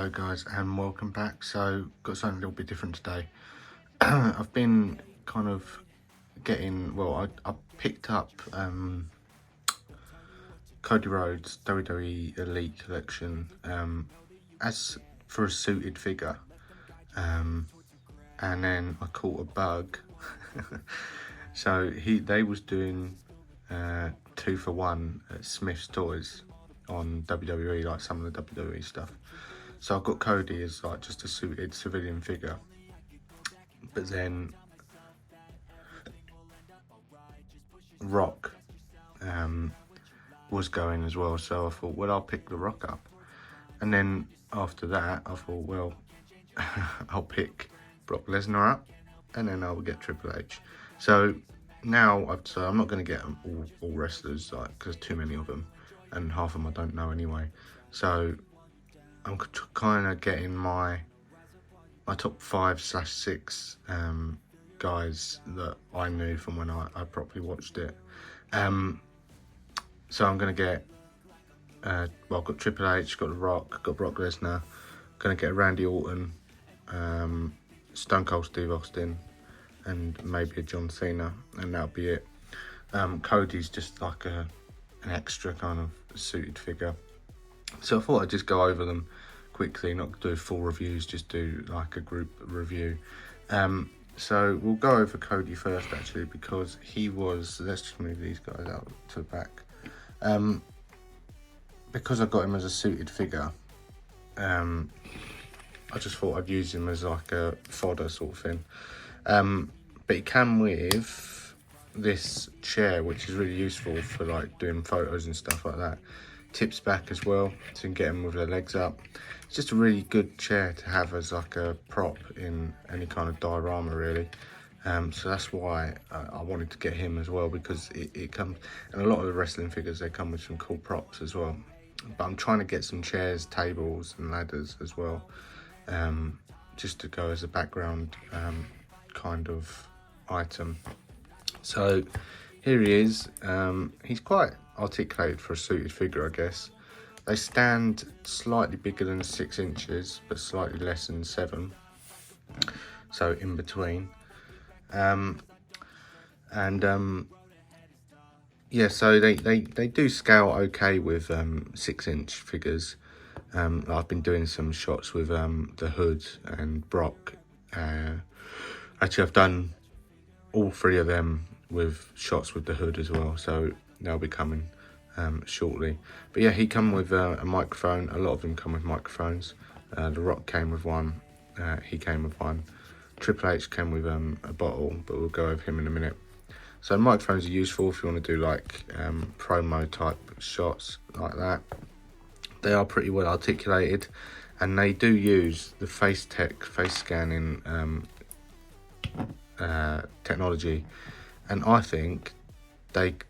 Hello guys and welcome back. So got something a little bit different today. I've been kind of getting, I picked up Cody Rhodes WWE Elite Collection as for a suited figure, and then I caught a bug. So they was doing 2 for 1 at Smith's Toys on WWE, like some of the WWE stuff. So I've got Cody as like just a suited civilian figure, but then Rock was going as well. So I thought, well, I'll pick the Rock up, and then after that I thought, well, I'll pick Brock Lesnar up, and then I'll get Triple H. So now I'm not going to get them all wrestlers, like, because too many of them, and half of them I don't know anyway. So I'm kind of getting my top 5/6 guys that I knew from when I properly watched it. So I'm going to get, I've got Triple H, got The Rock, got Brock Lesnar, going to get Randy Orton, Stone Cold Steve Austin, and maybe a John Cena, and that'll be it. Cody's just like an extra kind of suited figure. So I thought I'd just go over them quickly, not do full reviews, just do like a group review. So we'll go over Cody first, actually, because he was, let's just move these guys out to the back. Because I got him as a suited figure, I just thought I'd use him as like a fodder sort of thing. But he came with this chair, which is really useful for like doing photos and stuff like that. Tips back as well, so you can get them with their legs up. It's just a really good chair to have as like a prop in any kind of diorama, really. So that's why I wanted to get him as well, because it comes, and a lot of the wrestling figures, they come with some cool props as well. But I'm trying to get some chairs, tables and ladders as well, just to go as a background kind of item. So here he is. He's quite articulated for a suited figure, I guess. They stand slightly bigger than 6 inches, but slightly less than 7. So in between. Yeah, so they do scale okay with 6-inch figures. I've been doing some shots with the Hood and Brock. Actually, I've done all 3 of them with shots with the Hood as well, so they'll be coming shortly. But yeah, he come with a microphone. A lot of them come with microphones. The Rock came with one. He came with one. Triple H came with a bottle, but we'll go over him in a minute. So microphones are useful if you want to do like promo type shots like that. They are pretty well articulated, and they do use the face scanning technology, and I think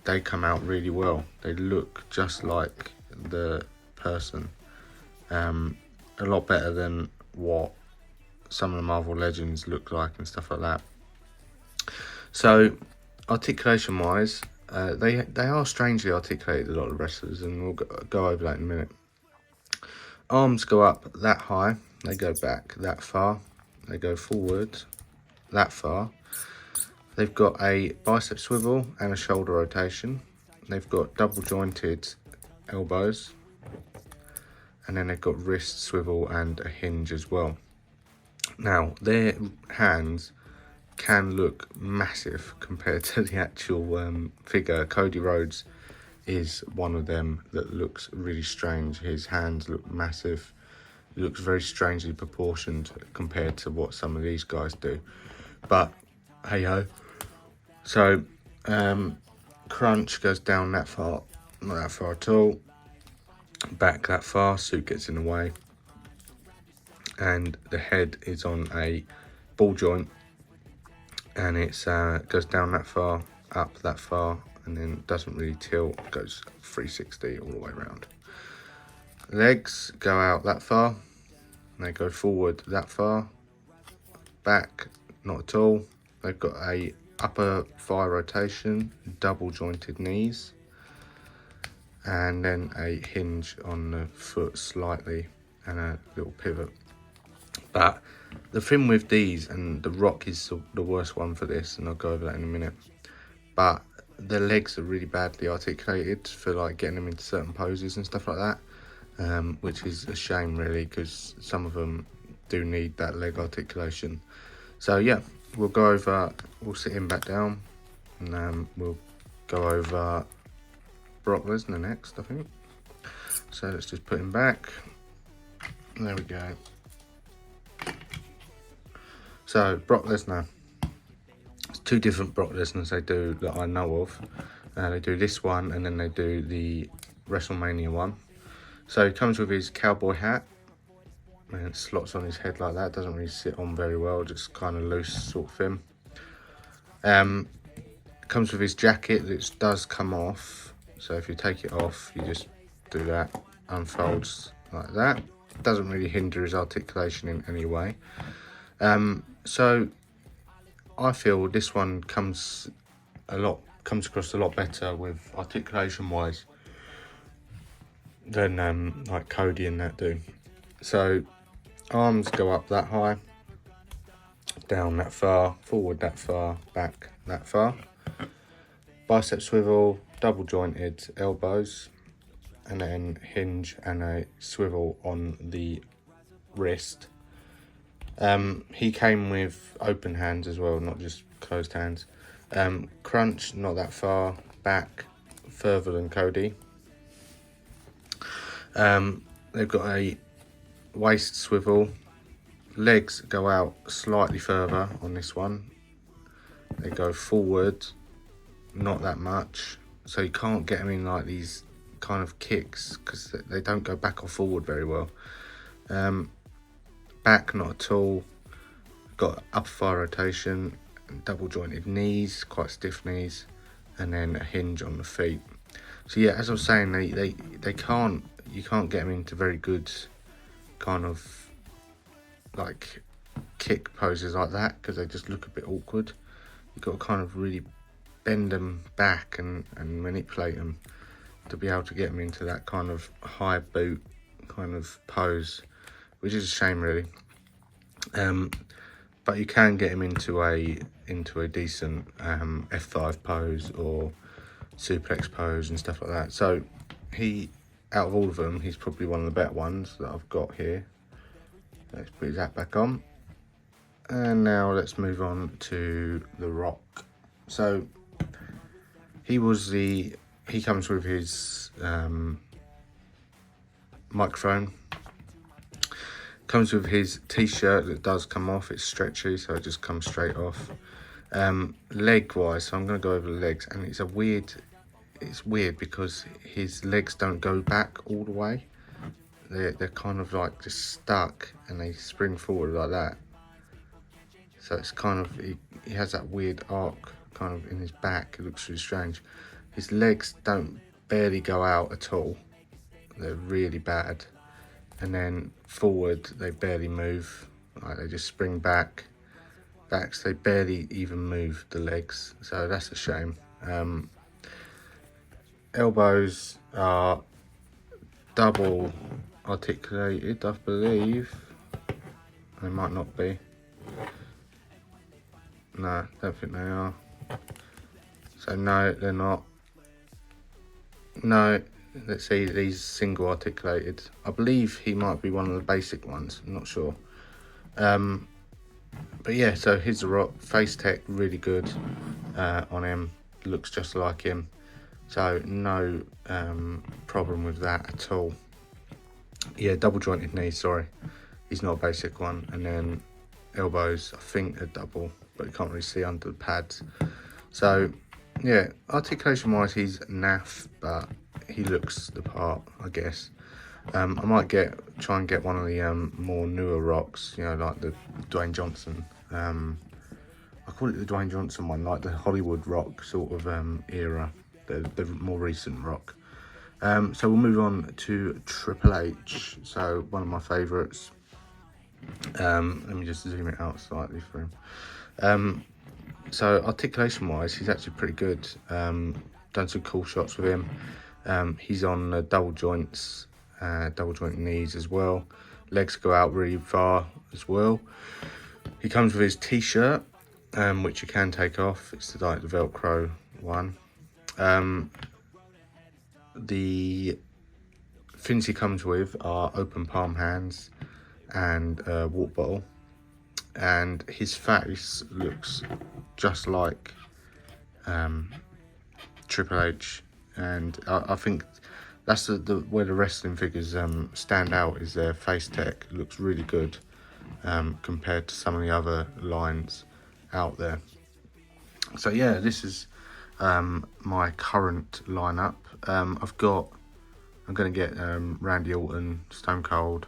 they come out really well. They look just like the person, a lot better than what some of the Marvel Legends look like and stuff like that. So articulation wise, they are strangely articulated, a lot of wrestlers, and we'll go over that in a minute. Arms go up that high, they go back that far, they go forward that far. They've got a bicep swivel and a shoulder rotation. They've got double jointed elbows, and then they've got wrist swivel and a hinge as well. Now, their hands can look massive compared to the actual figure. Cody Rhodes is one of them that looks really strange. His hands look massive. It looks very strangely proportioned compared to what some of these guys do. But hey ho. So crunch goes down that far, not that far at all. Back that far, suit gets in the way. And the head is on a ball joint, and it goes down that far, up that far, and then doesn't really tilt, goes 360 all the way around. Legs go out that far, and they go forward that far, back not at all. They've got a upper thigh rotation, double jointed knees, and then a hinge on the foot slightly, and a little pivot. But the thing with these, and the Rock is the worst one for this, and I'll go over that in a minute, but the legs are really badly articulated for like getting them into certain poses and stuff like that, which is a shame really, because some of them do need that leg articulation. So yeah, we'll sit him back down, and we'll go over Brock Lesnar next, I think. So let's just put him back. There we go. So Brock Lesnar. There's two different Brock Lesnars they do that I know of. They do this one, and then they do the WrestleMania one. So he comes with his cowboy hat, and it slots on his head like that. Doesn't really sit on very well, just kind of loose sort of thing. Comes with his jacket that does come off. So if you take it off, you just do that, unfolds like that. Doesn't really hinder his articulation in any way. So I feel this one comes across a lot better with articulation wise than like Cody and that do. So arms go up that high, down that far, forward that far, back that far. Bicep swivel, double jointed elbows, and then hinge and a swivel on the wrist. He came with open hands as well, not just closed hands. Crunch, not that far, back further than Cody. They've got a waist swivel. Legs go out slightly further on this one. They go forward, not that much. So you can't get them in like these kind of kicks because they don't go back or forward very well. Back, not at all. Got upper thigh rotation, double jointed knees, quite stiff knees, and then a hinge on the feet. So yeah, as I was saying, you can't get them into very good kind of like kick poses like that because they just look a bit awkward. You've got to kind of really bend them back and manipulate them to be able to get them into that kind of high boot kind of pose, which is a shame really. But you can get him into a decent F5 pose or suplex pose and stuff like that. So out of all of them, he's probably one of the better ones that I've got here. Let's put his hat back on. And now let's move on to The Rock. So he comes with his microphone. Comes with his t-shirt that does come off. It's stretchy, so it just comes straight off. Leg wise, so I'm going to go over the legs, and it's weird because his legs don't go back all the way. They're kind of like just stuck, and they spring forward like that. So it's kind of, he has that weird arc kind of in his back. It looks really strange. His legs don't barely go out at all. They're really bad. And then forward, they barely move. Like they just spring back. Backs, they barely even move the legs. So that's a shame. Elbows are double articulated, I believe. They might not be. No, don't think they are. So no, they're not. No, let's see, these single articulated. I believe he might be one of the basic ones, I'm not sure. But yeah, so here's The Rock. Face tech, really good on him. Looks just like him. So no problem with that at all. Yeah, double jointed knees, sorry. He's not a basic one. And then elbows, I think are double, but you can't really see under the pads. So yeah, articulation wise he's naff, but he looks the part, I guess. I might try and get one of the more newer Rocks, like the Dwayne Johnson. I call it the Dwayne Johnson one, like the Hollywood Rock sort of era, the more recent Rock. So we'll move on to Triple H. So one of my favourites. Let me just zoom it out slightly for him. So articulation wise, he's actually pretty good. Done some cool shots with him. He's on double joint knees as well. legs go out really far as well. He comes with his t-shirt, which you can take off. It's the Velcro one. The things he comes with are open palm hands and a water bottle, and his face looks just like Triple H, and I think that's the where the wrestling figures stand out, is their face tech. It looks really good compared to some of the other lines out there. So yeah, this is my current lineup. I'm going to get Randy Orton, Stone Cold,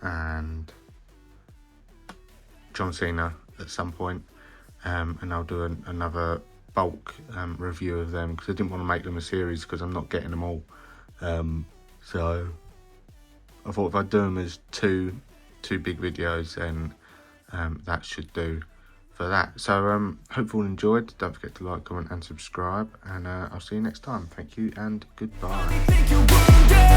and John Cena at some point, and I'll do another bulk review of them, because I didn't want to make them a series because I'm not getting them all. So I thought if I do them as two big videos, then that should do for that. So hope you all enjoyed. Don't forget to like, comment and subscribe, and I'll see you next time. Thank you and goodbye.